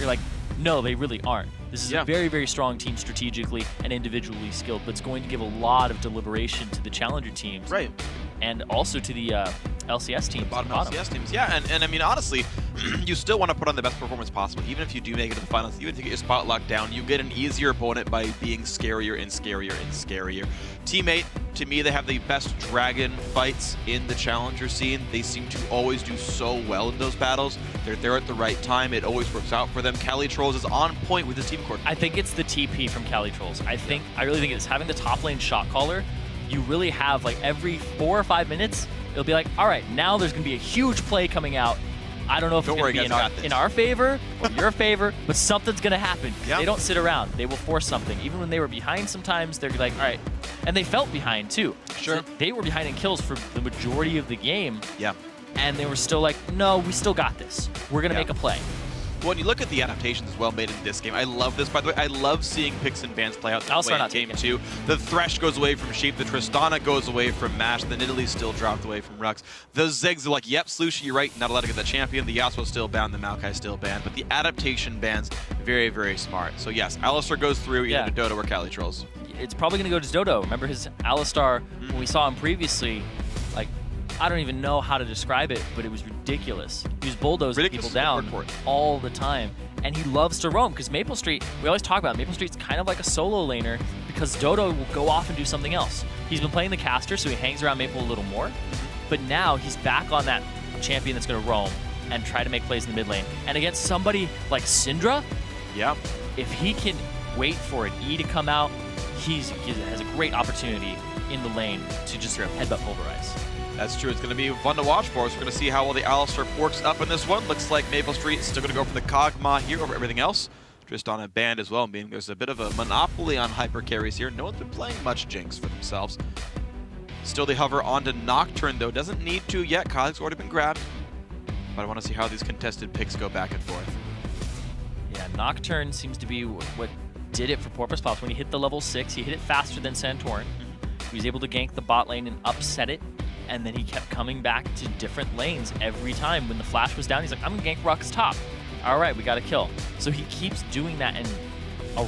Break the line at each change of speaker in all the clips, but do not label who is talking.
you're like, no, they really aren't. This is a very, very strong team strategically and individually skilled, but it's going to give a lot of deliberation to the challenger teams.
Right.
And also to the LCS teams.
The bottom LCS teams, yeah. And I mean, honestly, you still want to put on the best performance possible. Even if you do make it to the finals, even if you get your spot locked down, you get an easier opponent by being scarier and scarier and scarier. Teammate, to me, they have the best dragon fights in the challenger scene. They seem to always do so well in those battles. They're there at the right time. It always works out for them. Cali Trolls is on point with his team court.
I think it's the TP from Cali Trolls. I really think it's having the top lane shot caller. You really have, like, every 4 or 5 minutes, it'll be like, all right, now there's going to be a huge play coming out. I don't know if it's going to be in our favor or your favor, but something's going to happen.
Yep.
They don't sit around. They will force something. Even when they were behind sometimes, they're like, all right. And they felt behind, too.
Sure.
So they were behind in kills for the majority of the game.
Yeah.
And they were still like, no, we still got this. We're going to make a play.
Well, when you look at the adaptations as well made in this game, I love this. By the way, I love seeing picks and bans play out this way in game 2. The Thresh goes away from Sheep, the Tristana goes away from Mash, the Nidalee still dropped away from Rux. The Ziggs are like, yep, Slushie, you're right, not allowed to get the champion. The Yasuo still banned, the Maokai still banned, but the adaptation bans, very, very smart. So yes, Alistar goes through either to Dodo or Cali Trolls.
It's probably going to go to Dodo. Remember his Alistar, when we saw him previously, like, I don't even know how to describe it, but it was ridiculous. He was bulldozing people down all the time. And he loves to roam, because Maple Street, we always talk about Maple Street's kind of like a solo laner, because Dodo will go off and do something else. He's been playing the caster, so he hangs around Maple a little more. But now he's back on that champion that's going to roam and try to make plays in the mid lane. And against somebody like Syndra, if he can wait for an E to come out, he has a great opportunity in the lane to just headbutt pulverize.
That's true. It's going to be fun to watch for us. We're going to see how well the Alistar works up in this one. Looks like Maple Street is still going to go for the Kog'Maw here over everything else. Tristana banned as well, meaning there's a bit of a monopoly on hyper carries here. No one's been playing much Jinx for themselves. Still they hover onto Nocturne, though. Doesn't need to yet. Kha'Zix's already been grabbed. But I want to see how these contested picks go back and forth.
Yeah, Nocturne seems to be what did it for Porpoise Pops. When he hit the level 6, he hit it faster than Santorin. He was able to gank the bot lane and upset it. And then he kept coming back to different lanes every time. When the flash was down, he's like, I'm going to gank Rux top. All right, we got a kill. So he keeps doing that and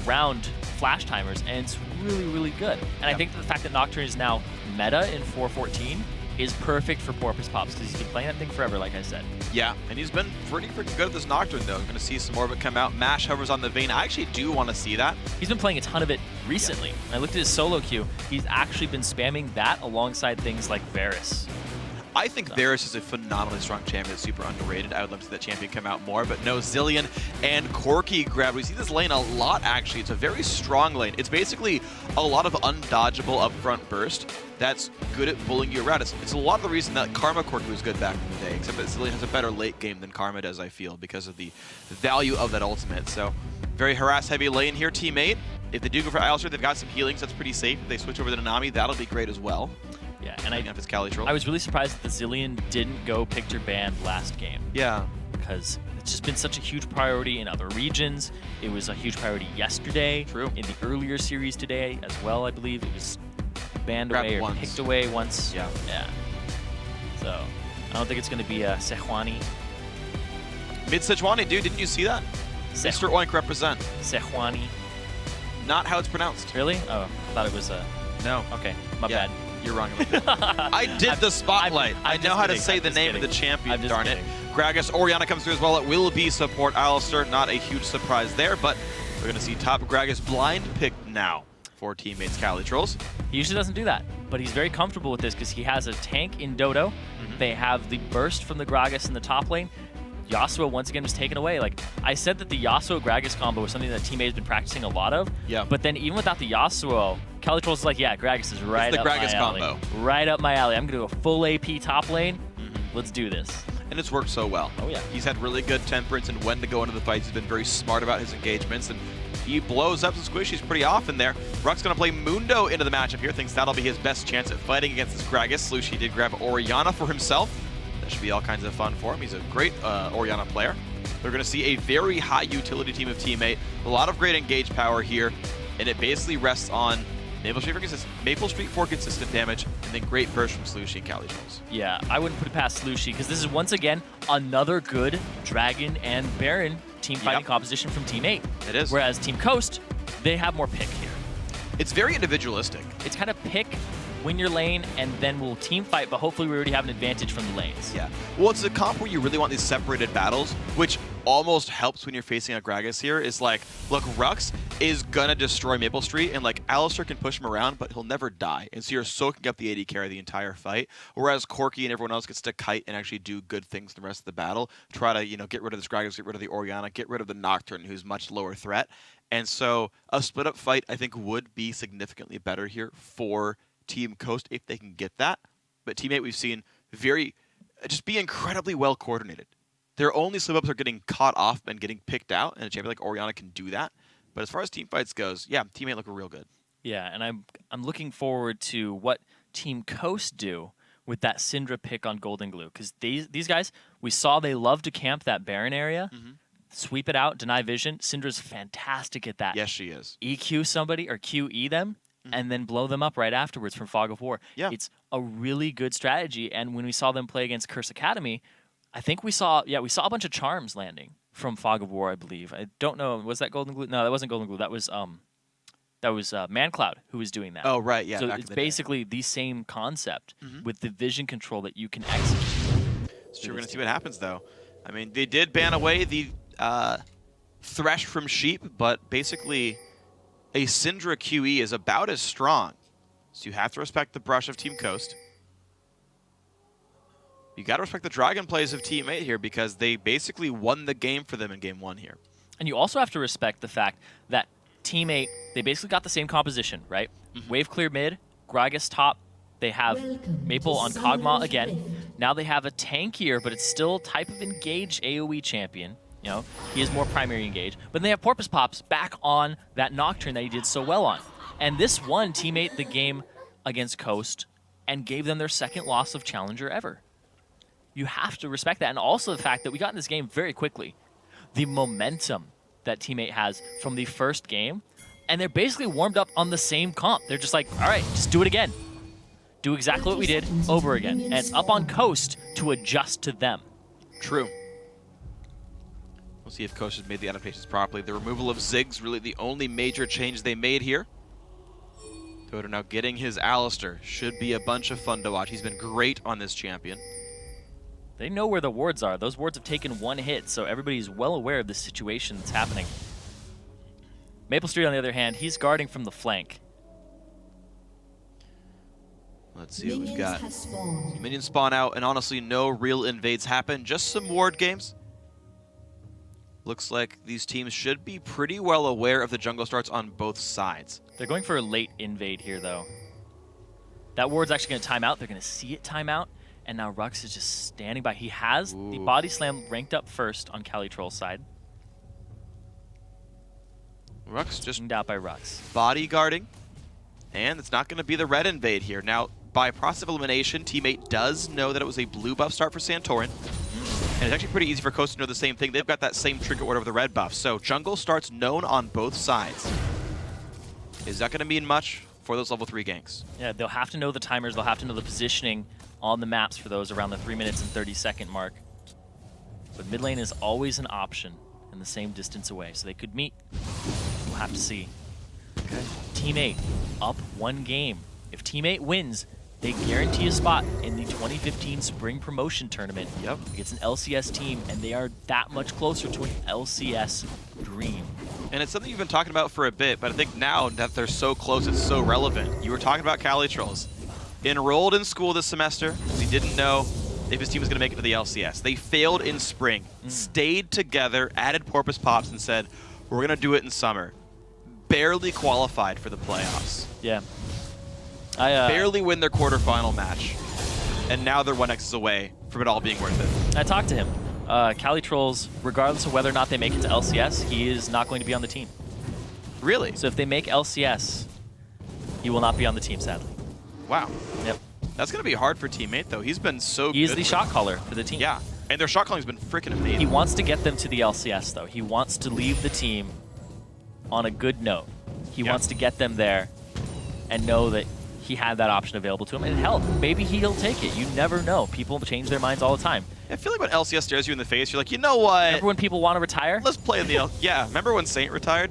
around flash timers, and it's really, really good. And I think that the fact that Nocturne is now meta in 4.14 is perfect for Porpoise Pops, because he's been playing that thing forever, like I said.
Yeah, and he's been pretty freaking good at this Nocturne, though. I'm going to see some more of it come out. Mash hovers on the Vayne. I actually do want to see that.
He's been playing a ton of it recently. I looked at his solo queue. He's actually been spamming that alongside things like Varus.
I think Varus is a phenomenally strong champion that's super underrated. I would love to see that champion come out more, but no, Zilean and Corki grab. We see this lane a lot, actually. It's a very strong lane. It's basically a lot of undodgeable upfront burst that's good at bullying you around. It's a lot of the reason that Karma Corki was good back in the day, except that Zilean has a better late game than Karma does, I feel, because of the value of that ultimate. So, very harass-heavy lane here, teammate. If they do go for Alistar, they've got some healings. That's pretty safe. If they switch over to Nanami, that'll be great as well.
Yeah, and
I
was really surprised that the Zilean didn't go Picture banned last game.
Yeah.
Because it's just been such a huge priority in other regions. It was a huge priority yesterday.
True.
In the earlier series today as well, I believe. It was banned away or picked away once.
Yeah.
Yeah. So, I don't think it's going to be Sejuani.
Mid Sejuani, dude, didn't you see that? Mr. Oink represent.
Sejuani.
Not how it's pronounced.
Really? Oh, I thought it was
No.
Okay, my bad.
You're wrong. I did the spotlight. I know how to say the name of the champion, darn it. Gragas, Orianna comes through as well. It will be support Alistar. Not a huge surprise there, but we're going to see top Gragas blind picked now for teammates Cali Trolls.
He usually doesn't do that, but he's very comfortable with this because he has a tank in Dodo. They have the burst from the Gragas in the top lane. Yasuo once again was taken away. Like I said, that the Yasuo Gragas combo was something that Team A has been practicing a lot of.
Yeah.
But then even without the Yasuo, Cali Trolls is like, yeah, Gragas is right up my alley. It's the Gragas combo. Right up my alley. I'm gonna do a full AP top lane. Let's do this.
And it's worked so well.
Oh yeah.
He's had really good temperance and when to go into the fights. He's been very smart about his engagements, and he blows up some squishies pretty often there. Rux gonna play Mundo into the matchup here. Thinks that'll be his best chance at fighting against this Gragas. Slushie did grab Orianna for himself. That should be all kinds of fun for him. He's a great Orianna player. We're going to see a very high utility team of teammate. A lot of great engage power here, and it basically rests on Maple Street for consistent damage, and then great burst from Slushie and CaliTrolls.
Yeah, I wouldn't put it past Slushie because this is once again another good Dragon and Baron team fighting composition from Team 8.
It is.
Whereas Team Coast, they have more pick here.
It's very individualistic.
It's kind of pick, win your lane, and then we'll team fight, but hopefully we already have an advantage from the lanes.
Yeah. Well, it's a comp where you really want these separated battles, which almost helps when you're facing a Gragas here. Is like, look, Rux is gonna destroy Maple Street, and like Alistar can push him around, but he'll never die. And so you're soaking up the AD carry the entire fight. Whereas Corki and everyone else gets to kite and actually do good things the rest of the battle. Try to, you know, get rid of this Gragas, get rid of the Orianna, get rid of the Nocturne, who's much lower threat. And so a split up fight, I think, would be significantly better here for Team Coast if they can get that. But Team 8 we've seen just be incredibly well coordinated. Their only slip-ups are getting caught off and getting picked out, and a champion like Orianna can do that. But as far as team fights goes, yeah, Team 8 look real good.
Yeah, and I'm looking forward to what Team Coast do with that Syndra pick on Golden Glue. Because these guys, we saw they love to camp that Baron area, sweep it out, deny vision. Syndra's fantastic at that.
Yes, she is.
EQ somebody or QE them, and then blow them up right afterwards from Fog of War.
Yeah.
It's a really good strategy. And when we saw them play against Curse Academy, I think we saw a bunch of charms landing from Fog of War, I believe. I don't know, was that Golden Glue? No, that wasn't Golden Glue. That was ManCloud who was doing that.
Oh, right, yeah.
So it's basically the same concept with the vision control that you can execute.
It's true. We're going to see what happens, though. I mean, they did ban away the Thresh from Sheep, but basically a Syndra QE is about as strong. So you have to respect the brush of Team Coast. You got to respect the Dragon plays of Team 8 here because they basically won the game for them in Game 1 here.
And you also have to respect the fact that Team 8, they basically got the same composition, right? Wave clear mid, Gragas top. They have Maple on Kog'Maw again. Now they have a tankier, but it's still type of engaged AoE champion. You know, he is more primary engaged. But then they have Porpoise Pops back on that Nocturne that he did so well on. And this won Team 8 the game against Coast and gave them their second loss of Challenger ever. You have to respect that. And also the fact that we got in this game very quickly. The momentum that Team 8 has from the first game. And they're basically warmed up on the same comp. They're just like, all right, just do it again. Do exactly what we did over again. And it's up on Coast to adjust to them.
True. We'll see if Coast has made the adaptations properly. The removal of Ziggs, really the only major change they made here. Toto now getting his Alistar. Should be a bunch of fun to watch. He's been great on this champion.
They know where the wards are. Those wards have taken one hit, so everybody's well aware of the situation that's happening. Maple Street, on the other hand, he's guarding from the flank.
Let's see what we've got. Minions spawn out, and honestly, no real invades happen. Just some ward games. Looks like these teams should be pretty well aware of the jungle starts on both sides.
They're going for a late invade here, though. That ward's actually going to time out. They're going to see it time out. And now Rux is just standing by. He has the body slam ranked up first on CaliTroll's side.
Rux just
out by Rux.
Bodyguarding. And it's not going to be the red invade here. Now, by process of elimination, Team 8 does know that it was a blue buff start for Santorin. And it's actually pretty easy for Coast to know the same thing. They've got that same trinket order with the red buff. So jungle starts known on both sides. Is that going to mean much for those level 3 ganks?
Yeah, they'll have to know the timers. They'll have to know the positioning on the maps for those around the 3 minutes and 30-second mark. But mid lane is always an option and the same distance away, so they could meet. We'll have to see.
Okay.
Team 8 up one game. If Team 8 wins, they guarantee a spot in the 2015 Spring Promotion Tournament.
Yep.
It's an LCS team, and they are that much closer to an LCS dream.
And it's something you've been talking about for a bit, but I think now that they're so close, it's so relevant. You were talking about CaliTrolls. Enrolled in school this semester, he didn't know if his team was going to make it to the LCS. They failed in spring, stayed together, added Porpoise Pops, and said, we're going to do it in summer. Barely qualified for the playoffs.
Yeah.
Barely win their quarterfinal match. And now they're 1x's away from it all being worth it.
I talked to him. CaliTrolls, regardless of whether or not they make it to LCS, he is not going to be on the team.
Really?
So if they make LCS, he will not be on the team, sadly.
Wow.
Yep.
That's going to be hard for Team 8, though. He's been so good.
He's the shot caller for the team.
Yeah, and their shot calling has been freaking amazing.
He wants to get them to the LCS, though. He wants to leave the team on a good note. He wants to get them there and know that he had that option available to him, and hell, maybe he'll take it. You never know. People change their minds all the time.
I feel like when LCS stares you in the face, you're like, you know what?
Remember when people want to retire?
Let's play in the Yeah, remember when Saint retired?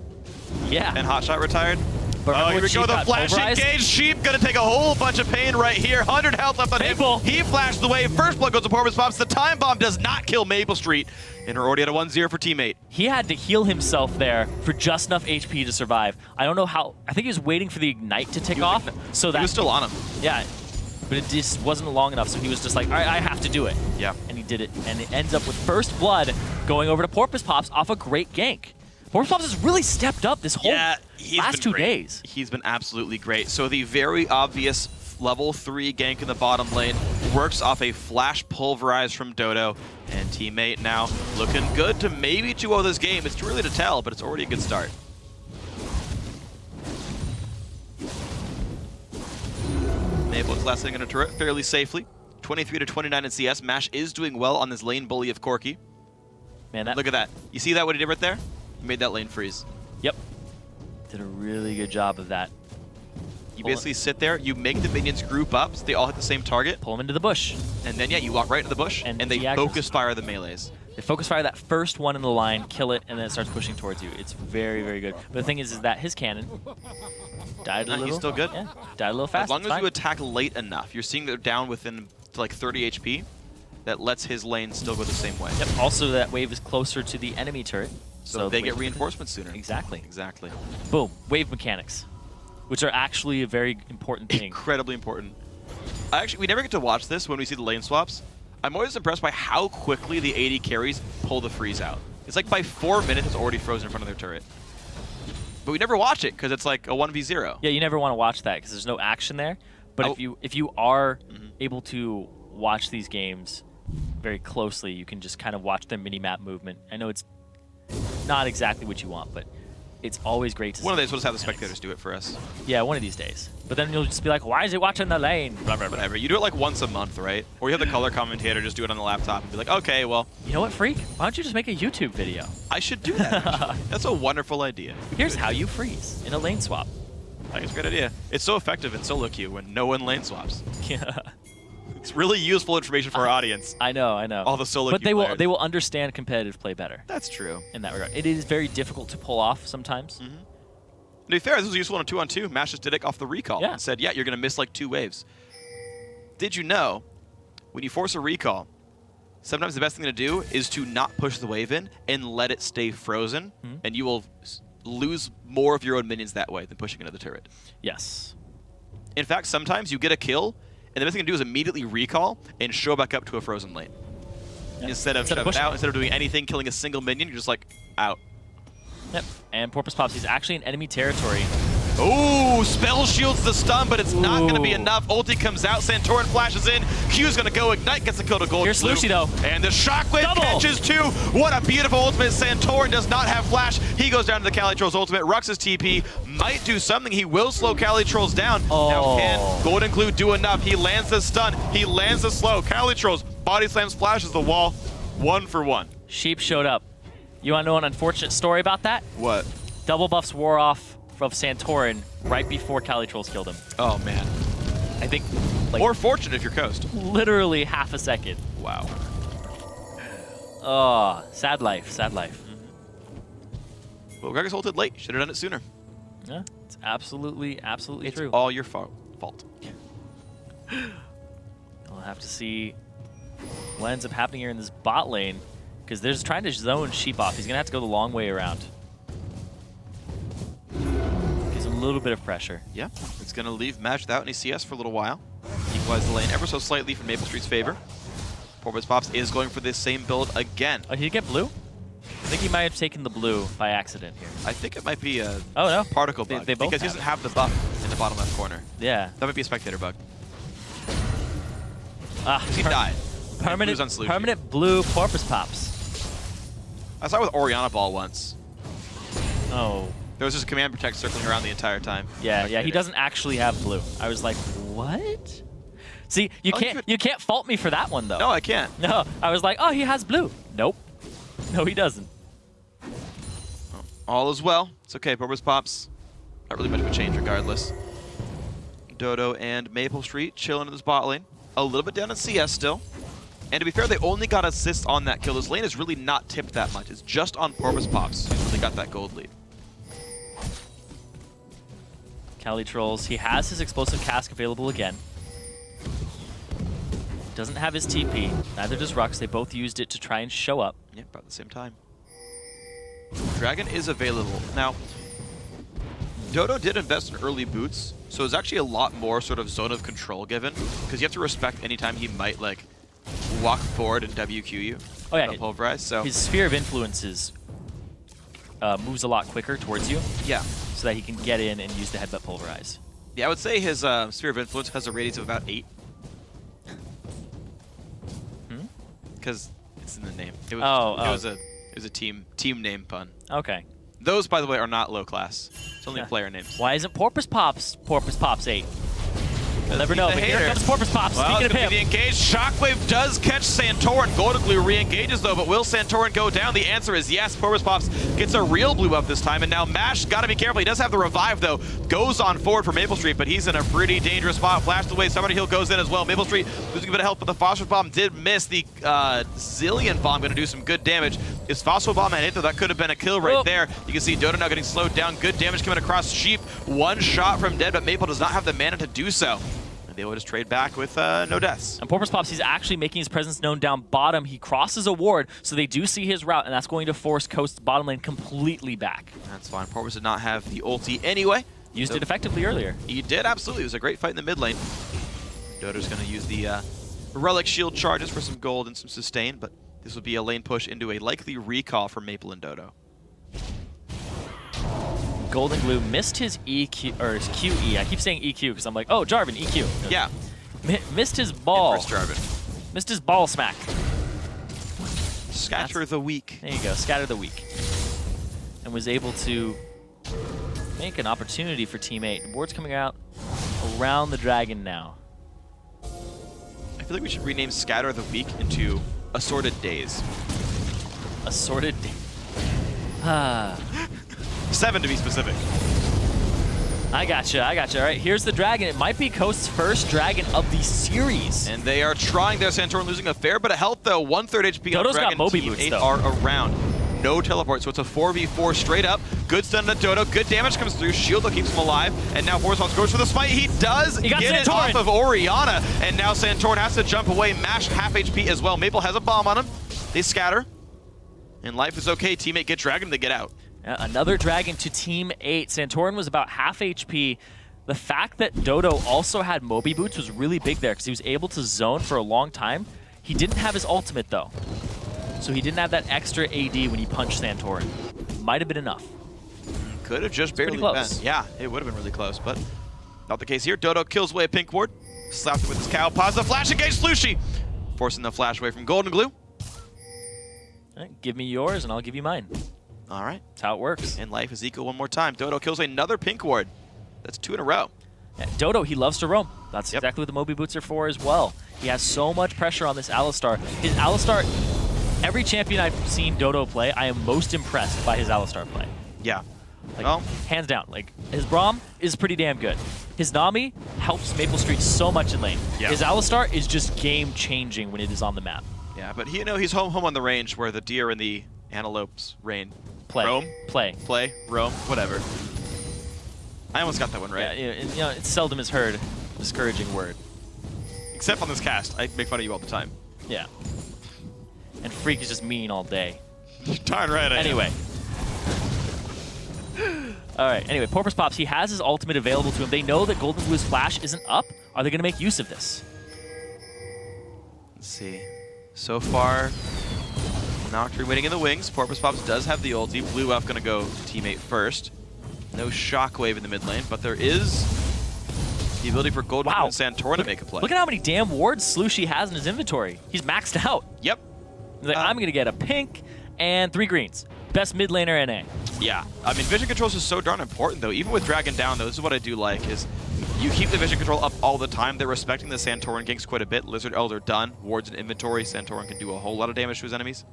Yeah.
And Hotshot retired?
But
Oh, here we go, the flash engage. Sheep gonna take a whole bunch of pain right here. 100 health left on him. He flashed the wave. First blood goes to Porpoise Pops. The time bomb does not kill Maple Street. And we're already at a 1-0 for teammate.
He had to heal himself there for just enough HP to survive. I don't know how. I think he was waiting for the ignite to tick off. So that
he was still on him.
Yeah. But it just wasn't long enough, so he was just like, all right, I have to do it.
Yeah.
And he did it. And it ends up with first blood going over to Porpoise Pops off a great gank. Porpoise Pops has really stepped up this whole last 2 days.
He's been absolutely great. So the very obvious level 3 gank in the bottom lane works off a flash pulverize from Dodo. And teammate now looking good to maybe 2-0 this game. It's too early to tell, but it's already a good start. Maple is last sitting in a turret fairly safely. 23 to 29 in CS. Mash is doing well on this lane bully of Corki.
Man,
look at that. You see that, what he did right there? He made that lane freeze.
Yep. Did a really good job of that.
You basically sit there, you make the minions group up so they all hit the same target.
Pull them into the bush.
And then, yeah, you walk right into the bush, and they focus fire the melees.
They focus fire that first one in the line, kill it, and then it starts pushing towards you. It's very, very good. But the thing is that his cannon died a little.
He's still good.
Yeah, died a little fast.
As long as you attack late enough, you're seeing they're down within like 30 HP. That lets his lane still go the same way.
Yep. Also, that wave is closer to the enemy turret.
So they get reinforcements sooner.
Exactly.
Exactly.
Boom. Wave mechanics, which are actually a very important thing.
Incredibly important. We never get to watch this when we see the lane swaps. I'm always impressed by how quickly the AD carries pull the freeze out. It's like by 4 minutes, it's already frozen in front of their turret. But we never watch it because it's like a 1v0.
Yeah, you never want to watch that because there's no action there. But if you are able to watch these games very closely, you can just kind of watch their mini-map movement. I know it's not exactly what you want, but it's always great to see.
One of these, we'll just have the spectators do it for us.
Yeah, one of these days. But then you'll just be like, why is he watching the lane? Blah, blah, blah.
Whatever. You do it like once a month, right? Or you have the color commentator just do it on the laptop and be like, okay, well.
You know what, Freak? Why don't you just make a YouTube video?
I should do that. That's a wonderful idea.
Here's how you freeze in a lane swap.
I think it's a great idea. It's so effective in solo queue when no one lane swaps.
Yeah.
It's really useful information for our audience.
I know, I know.
All the solo
but
queue
But they will understand competitive play better.
That's true.
In that regard. It is very difficult to pull off sometimes.
To be fair, this was useful in a 2-on-2. Mash just did it off the recall and said, yeah, you're going to miss like 2 waves. Did you know, when you force a recall, sometimes the best thing to do is to not push the wave in and let it stay frozen, and you will lose more of your own minions that way than pushing into the turret.
Yes.
In fact, sometimes you get a kill, and the best thing to do is immediately recall and show back up to a frozen lane. Yeah. Instead of doing anything, killing a single minion, you're just like, out.
Yep, and Porpoise Pops, he's actually in enemy territory.
Ooh, spell shields the stun, but it's not going to be enough. Ulti comes out, Santorin flashes in, Q's going to go, Ignite gets the kill to gold.
Here's Lucy though.
And the Shockwave catches 2. What a beautiful ultimate. Santorin does not have flash. He goes down to the Cali Trolls ultimate. Rux's TP might do something. He will slow Cali Trolls down. Now can Golden Glue do enough? He lands the stun. He lands the slow. Cali Trolls body slams, flashes the wall. 1 for 1.
Sheep showed up. You want to know an unfortunate story about that?
What?
Double buffs wore off of Santorin right before Cali Trolls killed him.
Oh, man.
I think... like,
or fortunate if you're Coast.
Literally half a second.
Wow.
Oh, sad life, sad life.
Well, Gregus ulted late. Should have done it sooner.
Yeah, it's absolutely true.
It's all your fault.
We'll have to see what ends up happening here in this bot lane, because they're just trying to zone Sheep off. He's going to have to go the long way around. Gives him a little bit of pressure.
Yeah, it's going to leave Mash without any CS for a little while. Equalize the lane ever so slightly for Maple Street's favor. Porpoise Pops is going for this same build again.
Oh, did he get blue? I think he might have taken the blue by accident here.
I think it might be a particle bug,
they both
because he doesn't have the buff in the bottom left corner.
Yeah.
That might be a spectator bug.
He
died.
Permanent blue Porpoise Pops.
I saw it with Oriana Ball once.
Oh.
There was just a command protect circling around the entire time.
Yeah, yeah, he doesn't actually have blue. I was like, what? See, you can't fault me for that one though.
No, I can't.
No, I was like, oh, he has blue. Nope. No, he doesn't.
All is well. It's okay, Porpoise Pops. Not really much of a change regardless. Dodo and Maple Street chilling in this bot lane. A little bit down in CS still. And to be fair, they only got assists on that kill. This lane is really not tipped that much. It's just on Porpoise Pops. They got that gold lead.
Cali Trolls, he has his explosive cask available again. Doesn't have his TP, neither does Rux. They both used it to try and show up.
Yeah, about the same time. Dragon is available. Now, Dodo did invest in early boots, so it's actually a lot more sort of zone of control given, because you have to respect anytime he might like walk forward and WQ you.
Oh yeah,
pulverize. So
his sphere of influences moves a lot quicker towards you.
Yeah.
So that he can get in and use the headbutt pulverize.
Yeah, I would say his sphere of influence has a radius of about 8. Because it's in the name. It was, it was a team name pun.
Okay.
Those, by the way, are not low class. It's only player names.
Why isn't Porpoise Pops 8? We'll never know, but here comes Porpoise Pops.
Well,
Speaking of him.
The engage. Shockwave does catch Santorin. Golden Glue re-engages, though, but will Santorin go down? The answer is yes. Porpoise Pops gets a real blue up this time, and now Mash got to be careful. He does have the revive, though. Goes on forward for Maple Street, but he's in a pretty dangerous spot. Flashed away. Somebody Hill goes in as well. Maple Street losing a bit of help, but the Phosphor Bomb did miss. The Zillion Bomb going to do some good damage. His Phosphor Bomb had hit, though. That could have been a kill right there. You can see Dodo now getting slowed down. Good damage coming across Sheep. One shot from dead, but Maple does not have the mana to do so. They will just trade back with no deaths.
And Porpoise Pops, he's actually making his presence known down bottom. He crosses a ward, so they do see his route, and that's going to force Coast's bottom lane completely back.
That's fine. Porpoise did not have the ulti anyway.
Used it effectively earlier.
He did, absolutely. It was a great fight in the mid lane. Dodo's going to use the Relic Shield charges for some gold and some sustain, but this will be a lane push into a likely recall for Maple and Dodo.
Golden Glue missed his EQ, or his QE. I keep saying EQ because I'm like, oh, Jarvan, EQ.
Yeah.
Missed his ball.
Inverse Jarvan.
Missed his ball smack.
Scatter the weak.
There you go, scatter the weak. And was able to make an opportunity for Team 8. The ward's coming out around the dragon now.
I feel like we should rename Scatter the Weak into Assorted Days.
Assorted Days. Ah.
7 to be specific.
I gotcha. All right, here's the dragon. It might be Coast's first dragon of the series.
And they are trying their Santorin, losing a fair bit of health, though. 1/3 HP
Dodo's
on Dragon.
got Moby
Team
boots,
8
though.
are around. No teleport, so it's a 4v4 straight up. Good stun to Dodo. Good damage comes through. Shield keeps him alive. And now Porpoise Pops goes for the smite. He does get it off of Orianna. And now Santorin has to jump away. Mash half HP as well. Maple has a bomb on him. They scatter. And life is okay. Teammate get Dragon. They get out.
Another dragon to Team 8. Santorin was about half HP. The fact that Dodo also had Moby Boots was really big there because he was able to zone for a long time. He didn't have his ultimate, though. So he didn't have that extra AD when he punched Santorin. Might have been enough.
Could have just barely been. Yeah, it would have been really close, but not the case here. Dodo kills away a pink ward. Slapped it with his cow. Pause the flash engage. Slushi forcing the flash away from Golden Glue.
Right, give me yours and I'll give you mine.
All right.
That's how it works.
And life is equal one more time. Dodo kills another pink ward. That's 2 in a row.
Yeah, Dodo, he loves to roam. That's exactly what the Moby Boots are for as well. He has so much pressure on this Alistar. His Alistar, every champion I've seen Dodo play, I am most impressed by his Alistar play.
Yeah.
Like, well, hands down. Like, his Braum is pretty damn good. His Nami helps Maple Street so much in lane. Yeah. His Alistar is just game-changing when it is on the map.
Yeah, but he's home on the range where the deer and the antelopes reign.
Roam? Play,
roam, whatever. I almost got that one right.
Yeah, you know, it seldom is heard. Discouraging word.
Except on this cast. I make fun of you all the time.
Yeah. And Freak is just mean all day.
Darn right I
Anyway. All right, anyway, Porpoise Pops, he has his ultimate available to him. They know that Golden Glue's flash isn't up. Are they going to make use of this?
Let's see. So far, Nocturne winning in the wings. Porpoise Pops does have the ulti. Blue Elf going to go teammate first. No Shockwave in the mid lane, but there is the ability for Golden Glue and Santorin to make a play.
Look at how many damn wards Slushi has in his inventory. He's maxed out.
Yep.
He's like, I'm going to get a pink and 3 greens. Best mid laner NA.
Yeah. I mean, vision controls is so darn important, though. Even with Dragon down, though, this is what I do like, is you keep the vision control up all the time. They're respecting the Santorin ganks quite a bit. Lizard Elder done. Wards in inventory. Santorin can do a whole lot of damage to his enemies.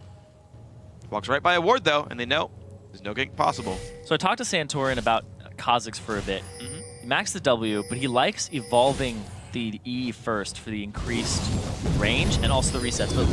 Walks right by a ward, though, and they know there's no gank possible.
So I talked to Santorin about Kha'Zix for a bit. You maxed the W, but he likes evolving the E first for the increased range and also the resets, but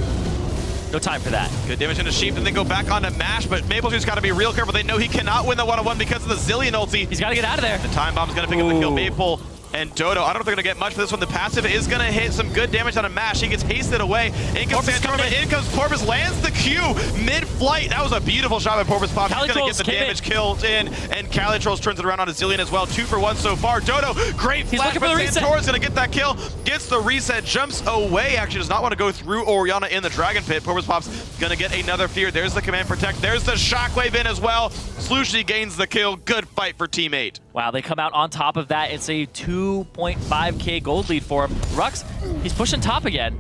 no time for that.
Good damage into Sheep, and then go back onto Mash, but MapleStreet's got to be real careful. They know he cannot win the one-on-one because of the Zillion ulti.
He's got to get out of there.
The Time Bomb's going to pick up the kill. Maple and Dodo, I don't know if they're going to get much for this one. The passive is going to hit some good damage on a Mash. He gets hasted away. In comes Santorum, in comes Porpoise, lands the Q mid-flight. That was a beautiful shot by Porpoise Pop. He's going to get the damage killed in, and Calitrolls turns it around on a Zillion as well. 2 for 1 so far. Dodo, great flash, but Santora's going to get that kill. Gets the reset, jumps away. Actually does not want to go through Orianna in the Dragon Pit. Porpoise Pop's going to get another fear. There's the Command Protect. There's the Shockwave in as well. Slushie gains the kill. Good fight for Team 8.
Wow, they come out on top of that. It's a 2.5k gold lead for him. Rux, he's pushing top again,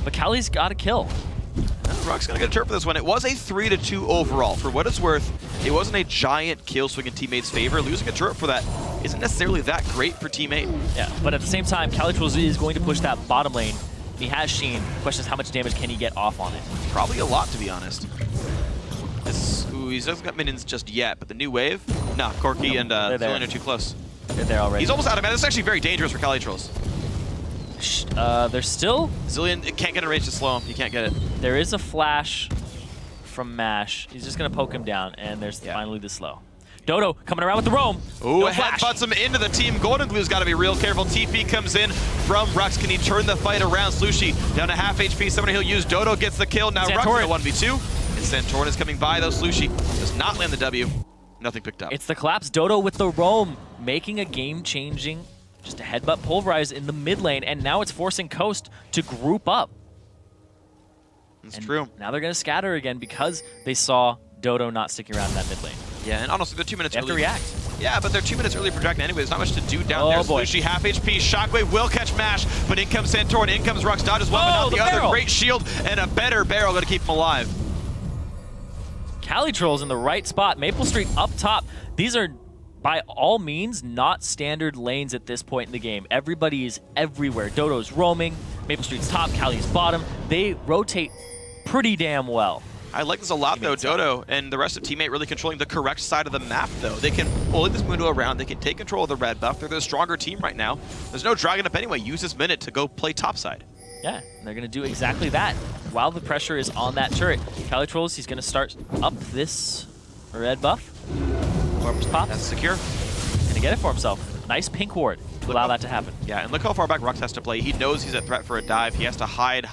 but Cali's got a kill.
Rux gonna get a turn for this one. It was a 3-2 overall. For what it's worth, it wasn't a giant kill swing in Teammate's favor. Losing a turret for that isn't necessarily that great for Teammate.
Yeah, but at the same time, Calitrolls is going to push that bottom lane. He has Sheen. The question is, how much damage can he get off on it?
Probably a lot, to be honest. He doesn't got minions just yet, but the new wave? Nah, Corki and Zillion are too close.
They're there already.
He's almost out of mana. This is actually very dangerous for Calitrolls.
They're still...
Zillion can't get a range to slow him. You can't get it.
There is a flash from Mash. He's just going to poke him down, and there's finally the slow. Dodo coming around with the roam.
Ooh, headbutts him into the team. Golden Glue's got to be real careful. TP comes in from Rux. Can he turn the fight around? Slushie down to half HP. Somebody he'll use. Dodo gets the kill. Now Rux in a 1v2. Santorum is coming by, though. Slushie does not land the W. Nothing picked up.
It's the collapse. Dodo with the roam, making a game-changing, just a headbutt pulverize in the mid lane, and now it's forcing Coast to group up.
That's true.
Now they're going to scatter again because they saw Dodo not sticking around in that mid lane.
Yeah, and honestly, they're 2 minutes early.
They have to react.
Yeah, but they're 2 minutes early for Dragon anyway. There's not much to do down there. Slushie, half HP. Shockwave will catch Mash, but in comes Santorum, in comes Rux. Dodges one, but not the other. Great shield and a better barrel going to keep him alive.
Calitrolls in the right spot. MapleStreet up top. These are, by all means, not standard lanes at this point in the game. Everybody is everywhere. Dodo's roaming. MapleStreet's top. Cali's bottom. They rotate pretty damn well.
I like this a lot, though. Dodo and the rest of Teammate really controlling the correct side of the map, though. They can bully this Mundo around. They can take control of the red buff. They're the stronger team right now. There's no Dragon up anyway. Use this minute to go play topside.
Yeah, and they're going to do exactly that while the pressure is on that turret. Calitrolls, he's going to start up this red buff. Corpus Pop.
That's secure.
Going to get it for himself. Nice pink ward. Allow that to happen.
Yeah, and look how far back Rux has to play. He knows he's a threat for a dive. He has to hide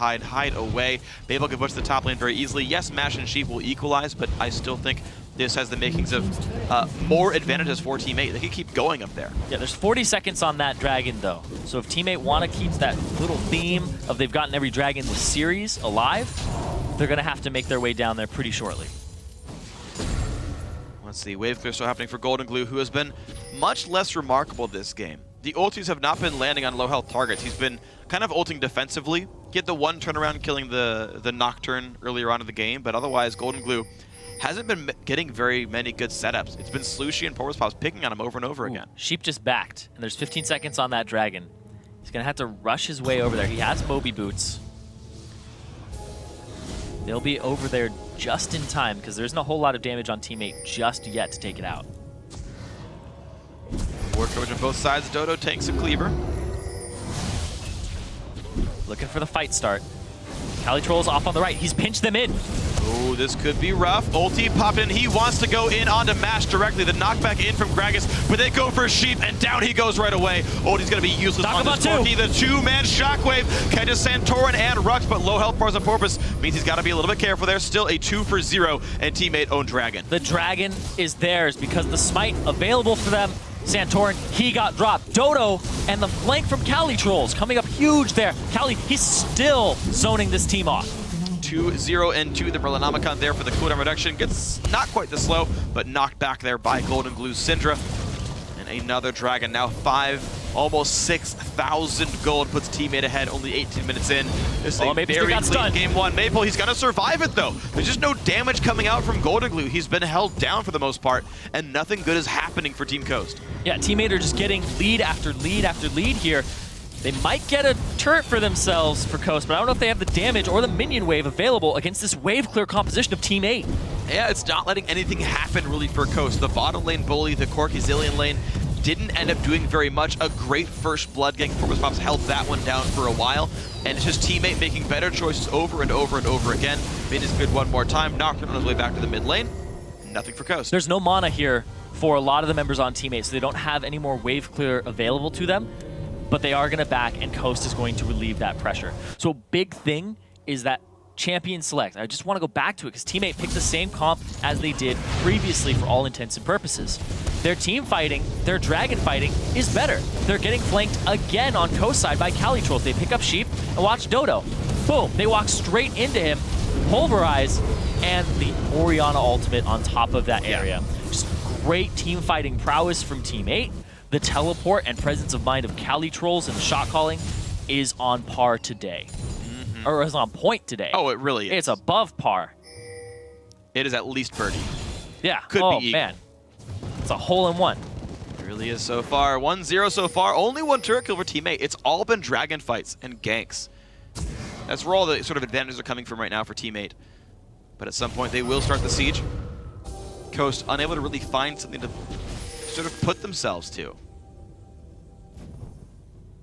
away. Babel can push the top lane very easily. Yes, Mash and Sheep will equalize, but I still think this has the makings of more advantages for Teammate. They can keep going up there.
Yeah, there's 40 seconds on that dragon, though. So if Teammate want to keep that little theme of they've gotten every dragon this series alive, they're going to have to make their way down there pretty shortly.
Let's see, wave clear still happening for Golden Glue, who has been much less remarkable this game. The ultis have not been landing on low health targets. He's been kind of ulting defensively. He had the one turnaround killing the Nocturne earlier on in the game, but otherwise Golden Glue hasn't been getting very many good setups. It's been Slushie and Porpoise Pops picking on him over and over again.
Sheep just backed, and there's 15 seconds on that dragon. He's going to have to rush his way over there. He has Moby Boots. They'll be over there just in time because there isn't a whole lot of damage on Teammate just yet to take it out.
Ward coverage on both sides. Dodo tanks a cleaver.
Looking for the fight start. Calitrolls off on the right. He's pinched them in.
Oh, this could be rough. Ulti popped in. He wants to go in onto Mash directly. The knockback in from Gragas, but they go for Sheep, and down he goes right away. Ulti's going to be useless on this Corki. The two-man Shockwave catches Santorum and Rux, but low health bars on Porpoise means he's got to be a little bit careful there. Still a 2 for 0, and Teammate own Dragon.
The Dragon is theirs because the smite available for them. Santorum, he got dropped. Dodo and the flank from Calitrolls coming up huge there. Cali, he's still zoning this team off.
2-0 and 2. The Merlinomicon there for the cooldown reduction. Gets not quite the slow, but knocked back there by Golden Glue's Syndra. And another Dragon, now 5, almost 6,000 gold, puts Teammate ahead only 18 minutes in. This is a very clean game one. Maple, he's gonna survive it though. There's just no damage coming out from Golden Glue. He's been held down for the most part, and nothing good is happening for Team Coast.
Yeah, Teammate are just getting lead after lead after lead here. They might get a turret for themselves for Coast, but I don't know if they have the damage or the minion wave available against this wave clear composition of Team 8.
Yeah, it's not letting anything happen really for Coast. The bottom lane bully, the Corki Zillion lane, didn't end up doing very much. A great first blood gang. Performance Pops held that one down for a while, and it's just Teammate making better choices over and over and over again. Made his mid one more time, knocked him on his way back to the mid lane. Nothing for Coast.
There's no mana here for a lot of the members on Teammate, so they don't have any more wave clear available to them, but they are going to back, and Coast is going to relieve that pressure. So a big thing is that champion select. I just want to go back to it because Teammate picked the same comp as they did previously for all intents and purposes. Their team fighting, their dragon fighting is better. They're getting flanked again on Coast side by CaliTrolls. They pick up Sheep and watch Dodo. Boom, they walk straight into him, pulverize, and the Orianna ultimate on top of that area. Just great team fighting prowess from Teammate. The teleport and presence of mind of CaliTrolls and the shot calling is on par today. Or is on point today.
Oh, it really is.
It's above par.
It is at least birdie.
Yeah.
Could be eagle.
Man. It's a hole-in-one.
It really is so far. 1-0 so far. Only one turret kill for Teammate. It's all been dragon fights and ganks. That's where all the sort of advantages are coming from right now for Teammate. But at some point, they will start the siege. Coast unable to really find something to sort of put themselves to.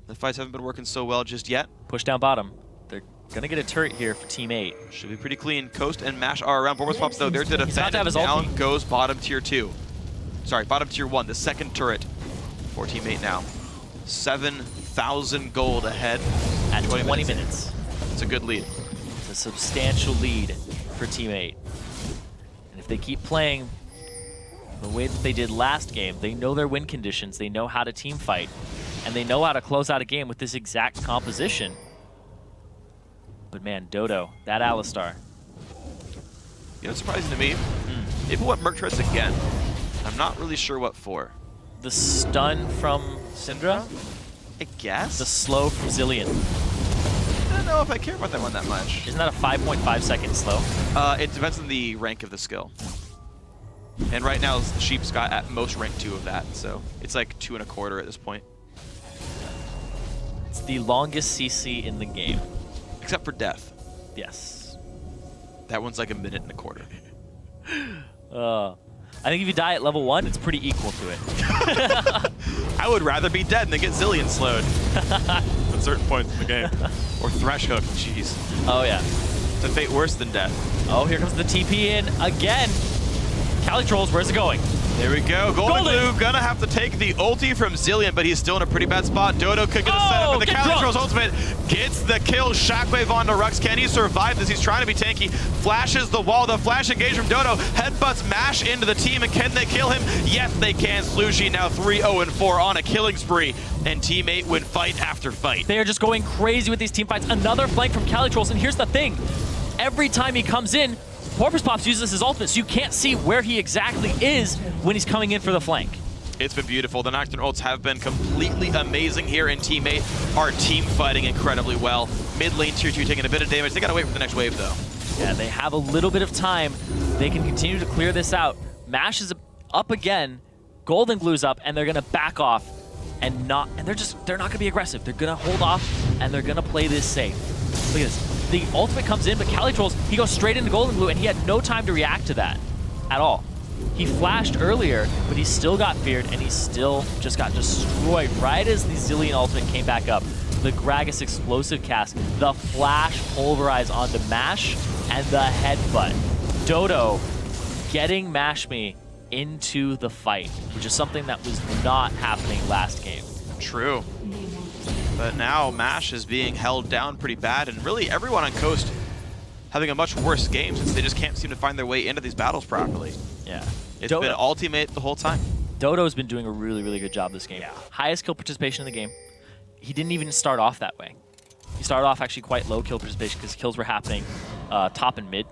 The fights haven't been working so well just yet.
Push down bottom. They're going to get a turret here for Team 8.
Should be pretty clean. Coast and Mash are around. Performance Pops, though, there's the defense.
Down
ulti. Goes bottom tier 2. Sorry, bottom tier 1, the second turret for Team 8 now. 7,000 gold ahead
at 20 minutes.
It's a good lead.
It's a substantial lead for Team 8. And if they keep playing the way that they did last game, they know their win conditions, they know how to team fight, and they know how to close out a game with this exact composition. But man, Dodo, that Alistar.
You know what's surprising to me? People went Merc Turrets again. I'm not really sure what for.
The stun from Syndra?
I guess?
The slow from Zilean.
I don't know if I care about that one that much.
Isn't that a 5.5 second slow?
It depends on the rank of the skill. And right now, the Sheep's got at most rank 2 of that, so it's like 2.25 at this point.
It's the longest CC in the game.
Except for Death.
Yes.
That one's like 1.25 minutes.
I think if you die at level 1, it's pretty equal to it.
I would rather be dead than get Zilean slowed at certain points in the game. Or Thresh Hook, jeez.
Oh yeah.
It's a fate worse than death.
Oh, here comes the TP in again. CaliTrolls, where's it going?
There we go. Golden Glue gonna have to take the ulti from Zilean, but he's still in a pretty bad spot. Dodo could get a setup, and the CaliTrolls ultimate gets the kill. Shockwave onto Rux. Can he survive this? He's trying to be tanky. Flashes the wall. The flash engage from Dodo. Headbutts Mash into the team, and can they kill him? Yes, they can. Slushie now 3-0-4 on a killing spree, and Team 8 win fight after fight.
They are just going crazy with these team fights. Another flank from CaliTrolls, and here's the thing. Every time he comes in, Porpoise Pops uses his ultimate, so you can't see where he exactly is when he's coming in for the flank.
It's been beautiful. The Nocturne ults have been completely amazing here in Team 8. Our team fighting incredibly well. Mid lane tier 2 taking a bit of damage. They gotta wait for the next wave though.
Yeah, they have a little bit of time. They can continue to clear this out. Mash is up again. Golden Glue's up, and they're gonna back off and they're not gonna be aggressive. They're gonna hold off and they're gonna play this safe. Look at this. The ultimate comes in, but CaliTrolls, he goes straight into Golden Glue, and he had no time to react to that at all. He flashed earlier, but he still got feared, and he still just got destroyed right as the Zilean ultimate came back up. The Gragas explosive cast, the flash pulverize onto Mash, and the headbutt. Dodo getting MashMe into the fight, which is something that was not happening last game.
True. But now Mash is being held down pretty bad, and really everyone on Coast having a much worse game since they just can't seem to find their way into these battles properly.
Yeah.
It's been all Team 8 the whole time.
Dodo's been doing a really, really good job this game.
Yeah.
Highest kill participation in the game. He didn't even start off that way. He started off actually quite low kill participation because kills were happening top and mid,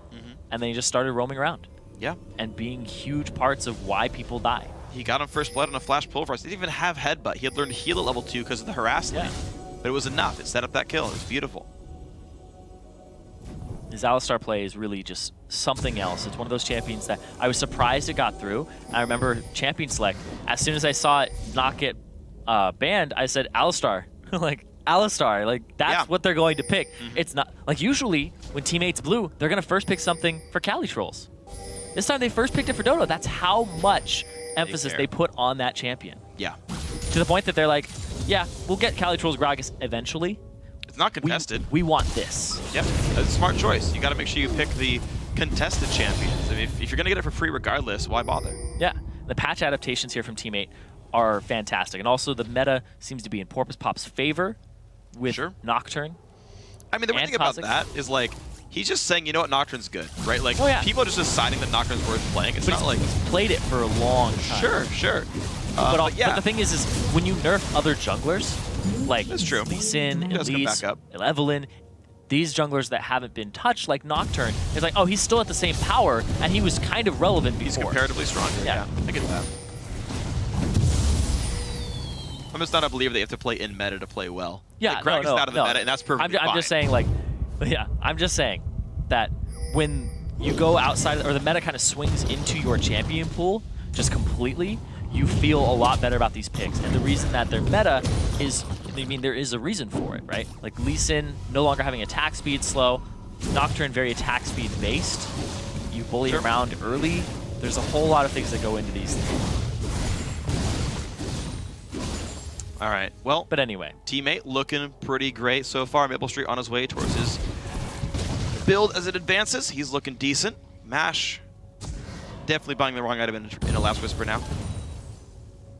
and then he just started roaming around.
Yeah.
And being huge parts of why people die.
He got him first blood on a flash pulverize. He didn't even have headbutt. He had learned heal at level 2 because of the harass lane. But it was enough. It set up that kill. It was beautiful.
His Alistar play is really just something else. It's one of those champions that I was surprised it got through. I remember champion select. As soon as I saw it not get banned, I said Alistar. Like, Alistar. Like, that's what they're going to pick. It's not, like, usually when teammates blue, they're going to first pick something for CaliTrolls. This time they first picked it for Dodo. That's how much emphasis they put on that champion.
Yeah.
To the point that they're like, yeah, we'll get Calitrol's Gragas eventually.
It's not contested.
We want this.
Yep, that's a smart choice. You got to make sure you pick the contested champions. I mean, if you're going to get it for free regardless, why bother?
Yeah, the patch adaptations here from Teammate are fantastic. And also the meta seems to be in Porpoise Pop's favor with Nocturne.
I mean, the weird thing about that is, like, he's just saying, you know what, Nocturne's good, right? Like, people are just deciding that Nocturne's worth playing. It's not like...
he's played it for a long time.
Sure.
But the thing is when you nerf other junglers, like
That's true.
Lee Sin, Elise, Evelyn, these junglers that haven't been touched, like Nocturne, it's like, oh, he's still at the same power, and he was kind of relevant before.
He's comparatively stronger, yeah. I get that. I'm just not a believer that you have to play in meta to play well.
Yeah,
like, Greg is out of the meta, and that's perfectly fine.
I'm just saying, like, I'm just saying that when you go outside, or the meta kind of swings into your champion pool just completely, you feel a lot better about these picks. And the reason that they're meta is, I mean, there is a reason for it, right? Like Lee Sin no longer having attack speed slow, Nocturne very attack speed based. You bully around early. There's a whole lot of things that go into these things.
All right, well,
but anyway,
Teammate looking pretty great so far. Maple Street on his way towards his build as it advances. He's looking decent. Mash definitely buying the wrong item in a Last Whisper now.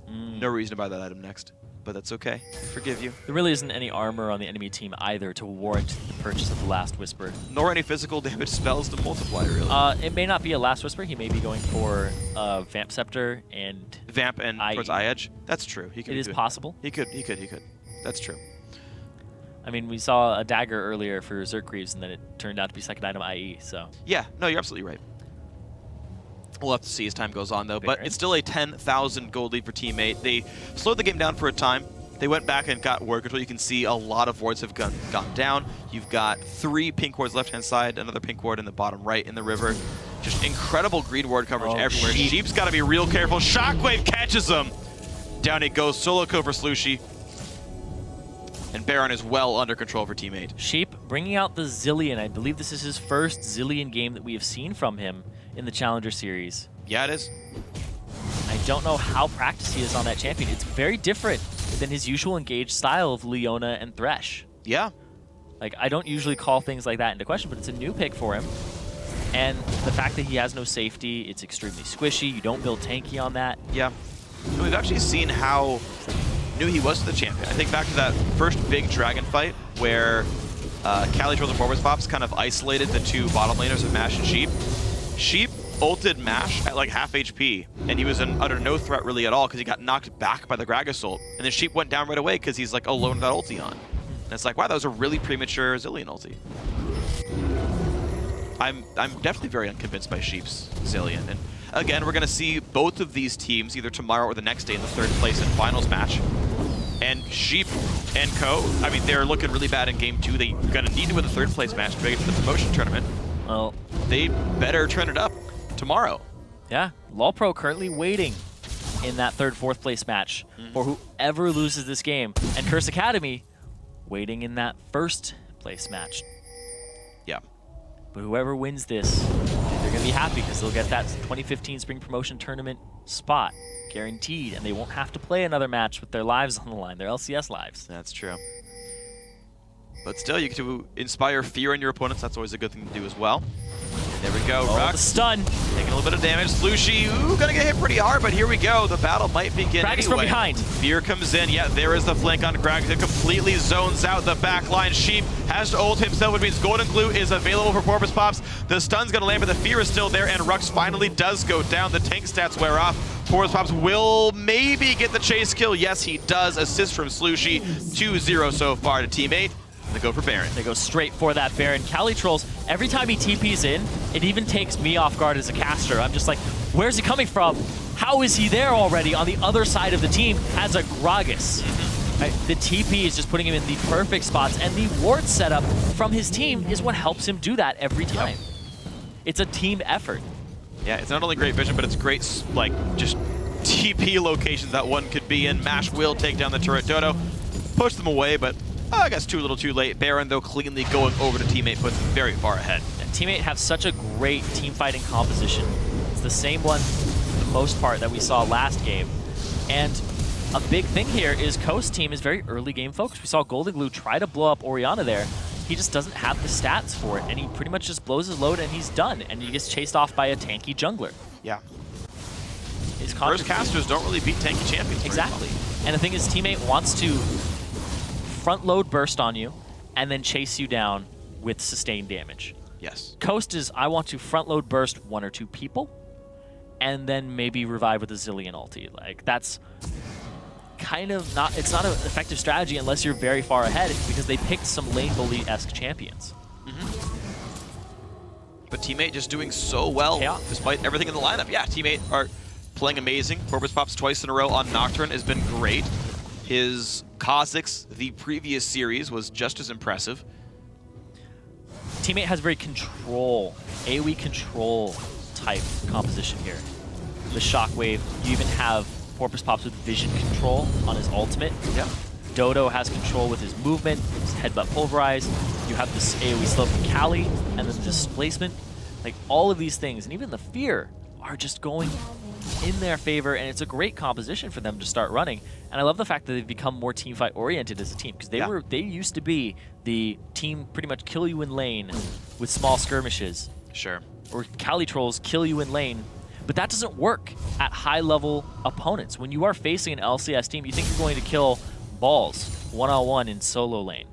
No reason to buy that item next, but that's okay. Forgive you.
There really isn't any armor on the enemy team either to warrant the purchase of the Last Whisper.
Nor any physical damage spells to multiply, really.
It may not be a Last Whisper. He may be going for Vamp Scepter and
towards Eye Edge. That's true. He could.
It is possible.
He could. That's true.
I mean, we saw a dagger earlier for Zergreaves, and then it turned out to be second item IE. So.
Yeah. No, you're absolutely right. We'll have to see as time goes on, though. But it's still a 10,000 gold lead for Teammate. They slowed the game down for a time. They went back and got work control. You can see a lot of wards have gone down. You've got 3 pink wards left-hand side, another pink ward in the bottom right in the river. Just incredible green ward coverage everywhere. Sheep's got to be real careful. Shockwave catches him. Down he goes. Solo kill for Slushy. And Baron is well under control for Teammate.
Sheep bringing out the Zilean. I believe this is his first Zilean game that we have seen from him in the Challenger Series.
Yeah, it is.
I don't know how practiced he is on that champion. It's very different than his usual engaged style of Leona and Thresh.
Yeah.
Like, I don't usually call things like that into question, but it's a new pick for him. And the fact that he has no safety, it's extremely squishy. You don't build tanky on that.
Yeah. And we've actually seen how new he was to the champion. I think back to that first big dragon fight where Calitrol and Porpoise Pops kind of isolated the 2 bottom laners of Mash and Sheep. Sheep ulted Mash at like half HP, and he was under no threat really at all because he got knocked back by the Gragas ult. And then Sheep went down right away because he's like alone with that ulti on. And it's like, wow, that was a really premature Zilean ulti. I'm definitely very unconvinced by Sheep's Zilean. And again, we're going to see both of these teams either tomorrow or the next day in the 3rd place and finals match. And Sheep and Co, I mean, they're looking really bad in game 2. They're going to need to win the 3rd place match to make it to the promotion tournament.
Well,
they better turn it up tomorrow.
Yeah, LawPro currently waiting in that 3rd, 4th place match for whoever loses this game. And Curse Academy waiting in that 1st place match.
Yeah.
But whoever wins this, they're going to be happy because they'll get that 2015 Spring Promotion Tournament spot guaranteed, and they won't have to play another match with their lives on the line, their LCS lives.
That's true. But still, you get to inspire fear in your opponents. That's always a good thing to do as well. There we go.
Oh, the stun.
Taking a little bit of damage. Slushy, gonna get hit pretty hard, but here we go. The battle might begin
Gragas
anyway.
from behind.
Fear comes in. Yeah, there is the flank on Gragas. It completely zones out the back line. Sheep has to ult himself, which means Golden Glue is available for Porpoise Pops. The stun's gonna land, but the fear is still there, and Rux finally does go down. The tank stats wear off. Porpoise Pops will maybe get the chase kill. Yes, he does. Assist from Slushy. 2-0 so far to Teammate. They go for Baron.
They go straight for that Baron. Calitrolls, every time he TPs in, it even takes me off guard as a caster. I'm just like, where's he coming from? How is he there already on the other side of the team as a Gragas? Right? The TP is just putting him in the perfect spots, and the ward setup from his team is what helps him do that every time. Yep. It's a team effort.
Yeah, it's not only great vision, but it's great, like, just TP locations that one could be in. Mash will take down the turret. Dodo push them away, but I guess a little too late. Baron, though, cleanly going over to Teammate, puts him very far ahead.
And Teammate have such a great team fighting composition. It's the same one, for the most part, that we saw last game. And a big thing here is Coast team is very early game focused. We saw Golden Glue try to blow up Orianna there. He just doesn't have the stats for it, and he pretty much just blows his load and he's done, and he gets chased off by a tanky jungler.
Yeah. First casters don't really beat tanky champions.
Exactly. And the thing is, teammate wants to front load burst on you and then chase you down with sustained damage.
Yes.
Coast is, I want to front load burst 1 or 2 people and then maybe revive with a Zillion ulti. Like, that's kind of not, it's not an effective strategy unless you're very far ahead, because they picked some lane bully-esque champions.
But teammate just doing so well despite everything in the lineup. Yeah, teammate are playing amazing. Porpoise Pops twice in a row on Nocturne has been great. His Kha'Zix, the previous series, was just as impressive.
Teammate has very control, AoE control type composition here. The Shockwave, you even have Porpoise Pops with vision control on his ultimate.
Yeah.
Dodo has control with his movement, his headbutt pulverize. You have this AoE slow from Kali, and then the displacement. Like, all of these things, and even the fear, are just going in their favor, and it's a great composition for them to start running. And I love the fact that they've become more teamfight oriented as a team, because they used to be the team pretty much kill you in lane with small skirmishes.
Sure.
Or Kali trolls kill you in lane. But that doesn't work at high-level opponents. When you are facing an LCS team, you think you're going to kill balls one-on-one in solo lane.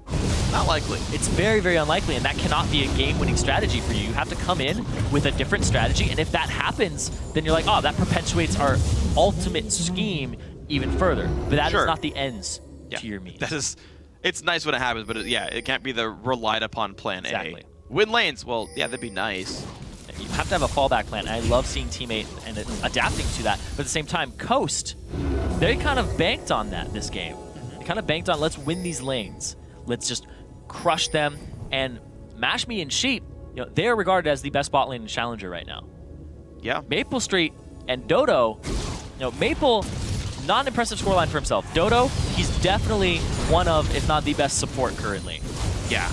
Not likely.
It's very, very unlikely, and that cannot be a game-winning strategy for you. You have to come in with a different strategy, and if that happens, then you're like, oh, that perpetuates our ultimate scheme even further. But that is not the ends to your means.
That is, it's nice when it happens, but it can't be the relied upon plan A. Win lanes, well, yeah, that'd be nice.
You have to have a fallback plan, and I love seeing teammate and adapting to that. But at the same time, Coast, they kind of banked on that this game. They kind of banked on, let's win these lanes. Let's just crush them. And Mash Me and Sheep, you know, they are regarded as the best bot lane in Challenger right now.
Yeah.
Maple Street and Dodo, you know, Maple, not an impressive scoreline for himself. Dodo, he's definitely one of, if not the best support currently.
Yeah.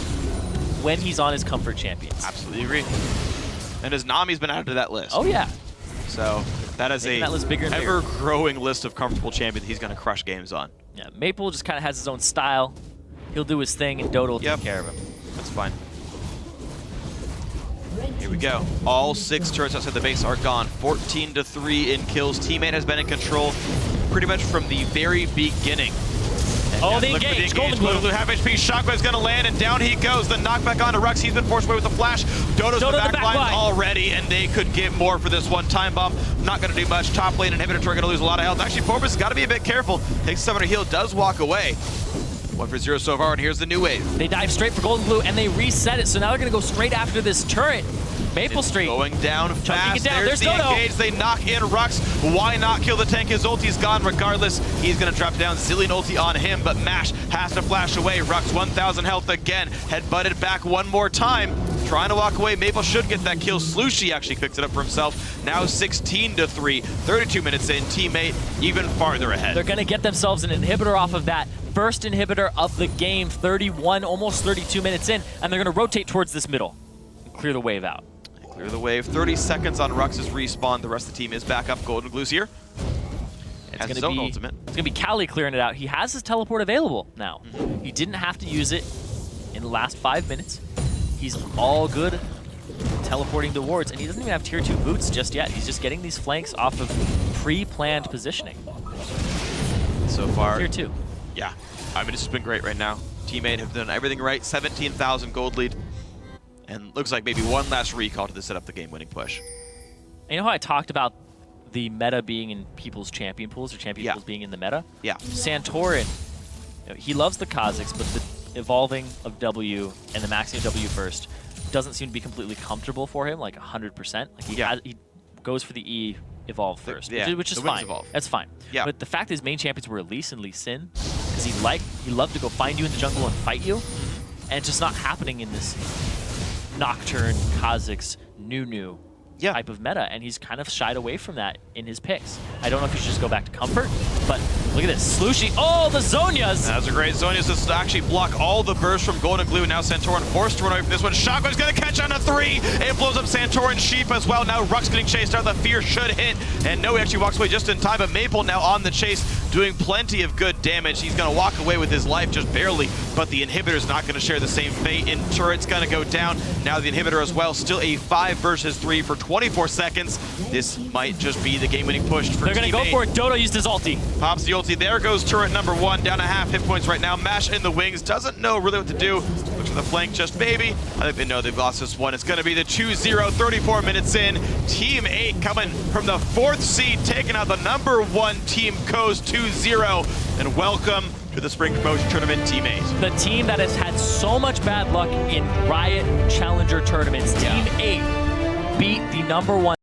When he's on his comfort champions.
Absolutely agree. And his Nami's been added to that list.
Oh, yeah.
So that is
that list bigger and
ever-growing list of comfortable champions he's going to crush games on.
Yeah, Maple just kind of has his own style. He'll do his thing, and Dodo will take care of him.
That's fine. Here we go. All 6 turrets outside the base are gone. 14-3 in kills. Teammate has been in control pretty much from the very beginning.
And they engage. Golden Glue.
Half HP. Shockwave's going to land, and down he goes. The knockback onto Rux. He's been forced away with the flash. Dodo's in the back line already, and they could get more for this one. Time Bomb not going to do much. Top lane inhibitor going to lose a lot of health. Actually, Porpoise has got to be a bit careful. Takes summoner heal, does walk away. 1-for-0 so far, and here's the new wave.
They dive straight for Golden Glue, and they reset it. So now they're going to go straight after this turret. Maple Street
going down fast.
There's the
Dodo. Engage. They knock in Rux. Why not kill the tank? His ulti's gone regardless. He's going to drop down Zillion ulti on him, but Mash has to flash away. Rux 1,000 health again. Head butted back one more time. Trying to walk away. Maple should get that kill. Slushy actually picks it up for himself. Now 16-3. 32 minutes in. Teammate even farther ahead.
They're going to get themselves an inhibitor off of that. First inhibitor of the game. 31, almost 32 minutes in, and they're going to rotate towards this middle and clear the wave out.
Clear the wave. 30 seconds on Rux's respawn. The rest of the team is back up. Golden Glue's here. Has his own ultimate.
It's going to be Kali clearing it out. He has his teleport available now. He didn't have to use it in the last 5 minutes. He's all good teleporting the wards, and he doesn't even have tier 2 boots just yet. He's just getting these flanks off of pre-planned positioning.
So far.
Tier 2.
Yeah. I mean, this has been great right now. Teammate have done everything right. 17,000 gold lead. And looks like maybe one last recall to set up the game-winning push.
And you know how I talked about the meta being in people's champion pools, or champion pools being in the meta?
Yeah.
Santorin, you know, he loves the Kha'Zix, but the evolving of W and the maxing of W first doesn't seem to be completely comfortable for him, like 100%. Like he goes for the E evolve first, which is fine. That's fine.
Yeah.
But the fact is, main champions were Elise and Lee Sin, because he loved to go find you in the jungle and fight you, and it's just not happening in this Nocturne, Kha'Zix, Nunu type of meta, and he's kind of shied away from that in his picks. I don't know if he should just go back to comfort, but look at this. Slushy, oh, the Zhonya's!
That's a great Zhonya's to actually block all the bursts from Golden Glue. Now Santorin forced to run away from this one. Shockwave's going to catch on a 3. It blows up Santorin Sheep as well. Now Rux getting chased out. The fear should hit, and no, he actually walks away just in time, but Maple now on the chase. doing plenty of good damage. He's going to walk away with his life just barely, but the inhibitor's not going to share the same fate, and turret's going to go down. Now the inhibitor as well, still a 5 versus 3 for 24 seconds. This might just be the game-winning push for
They're going to go for it. Dodo used his ulti.
Pops the ulti. There goes turret number 1, down a half hit points right now. Mash in the wings, doesn't know really what to do. Looks for the flank, just maybe. I think they know they've lost this one. It's going to be the 2-0, 34 minutes in. Team 8 coming from the 4th seed, taking out the number 1 team, Coast 2-0. And welcome to the Spring Promotion Tournament, Team 8.
The team that has had so much bad luck in Riot Challenger tournaments. Team 8 beat the number 1